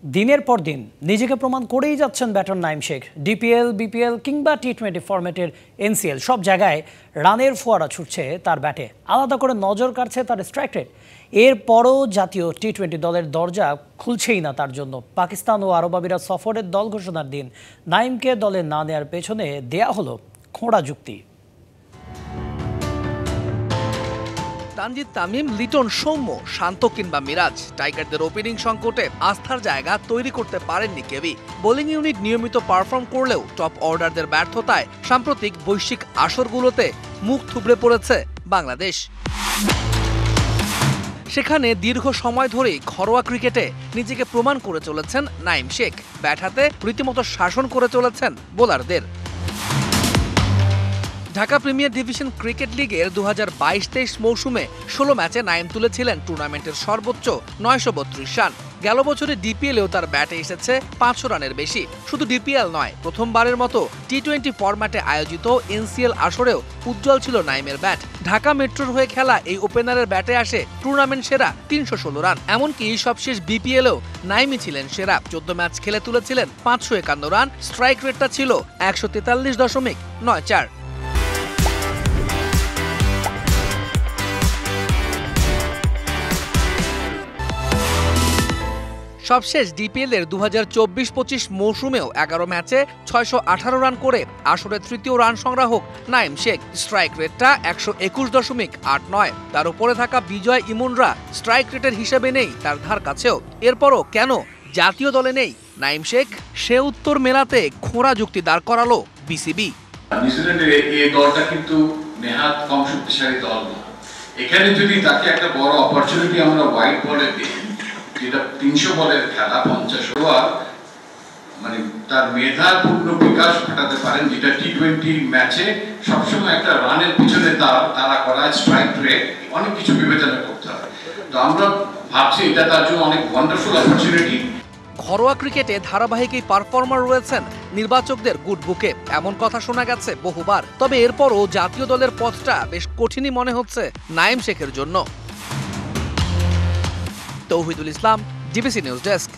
দিনের পর দিন নিজেকে প্রমাণ করেই যাচ্ছেন baton Naim Sheikh. DPL, BPL কিংবা টি-20 ফরম্যাটের এনসিএল সব জায়গায় রানের ফোয়ারা ছুটছে তার ব্যাটে। আলাদা করে নজর কাড়ছে তার স্ট্রাইক রেট। এরপরও জাতীয় টি-20 দলের দরজা খুলছেই না তার জন্য। পাকিস্তান ও আরব আমিরাত সফরের দল ঘোষণার দিন নাইমকে দলে না নেয়ার পেছনে দেয়া হলো খোঁড়া যুক্তি। তানজিদ তামিম, লিটন, সৌম্য, শান্ত কিংবা মিরাজ, টাইগারদের ওপেনিং সংকটে আস্থার জায়গা তৈরি করতে পারেননি কেউই। বোলিং ইউনিট নিয়মিত পারফর্ম করলেও টপ অর্ডারদের ব্যর্থতায় সাম্প্রতিক বৈশ্বিক আসরগুলোতে মুখ থুবড়ে পড়েছে বাংলাদেশ। সেখানে দীর্ঘ সময় ধরেই ঘরোয়া ক্রিকেটে নিজেকে প্রমাণ করে চলেছেন নাইম শেখ। ব্যাট হাতে রীতিমতো শাসন করে চলেছেন বোলারদের। ঢাকা প্রিমিয়ার ডিভিশন ক্রিকেট লিগের 2022-23 মৌসুমে 16 ম্যাচে নাইম তুলেছিলেন টুর্নামেন্টের সর্বোচ্চ 932 রান। গেল বছরে ডিপিএলেও তার ব্যাটে এসেছে 500 রানের বেশি। শুধু ডিপিএল নয়, প্রথমবারের মতো টি-20 ফরম্যাটে আয়োজিত এনসিএল আসরেও উজ্জ্বল ছিল নাইমের ব্যাট। ঢাকা মেট্রোর হয়ে খেলা এই ওপেনারের ব্যাটে আসে টুর্নামেন্ট সেরা 316 রান। এমনকি সবশেষ বিপিএলেও নাইমই ছিলেন সেরা। 14 ম্যাচ খেলে তুলেছিলেন 551 রান। স্ট্রাইক রেটটা ছিল 143.94। সবশেষ ডিপিএল এর 2024-25 মৌসুমেও 11 ম্যাচে 618 রান করে আসরের তৃতীয় রান সংগ্রাহক নাইম শেখ। স্ট্রাইক রেটটা 121.89। তার উপরে থাকা বিজয় ইমনরা স্ট্রাইক রেটের হিসেবে নেই তার ধার কাছেও। এরপরও কেন জাতীয় দলে নেই নাইম শেখ, সে উত্তর মেলাতে খোঁড়া যুক্তি দাঁড় করালো বিসিবি। নিউজিল্যান্ডের এই দলটা কিন্তু নেহাত কম শক্তিশালী দল না। এখানে যদি তাকে একটা বড় অপরচুনিটি আমরা হোয়াইট বলে দিই, যেটা 300 বলের খেলা, 50 ওভার, মানে তার মেধার পূর্ণ বিকাশ ঘটাতে পারেন, যেটা টি-20 ম্যাচে সবসময় একটা রানের পিছনে তারা করা স্ট্রাইক রেট অনেক কিছু বিবেচনা করতে হয়। তো আমরা ভাবছি এটা তার জন্য অনেক ওয়ান্ডারফুল অপরচুনিটি। ঘরোয়া ক্রিকেটে ধারাবাহিক এই পারফর্মার রয়েছেন নির্বাচকদের গুড বুকে, এমন কথা শোনা গেছে বহুবার। তবে এরপরও জাতীয় দলের পথটা বেশ কঠিনই মনে হচ্ছে নাইম শেখের জন্য। তৌহিদুল ইসলাম, ডিবিসি নিউজ ডেস্ক।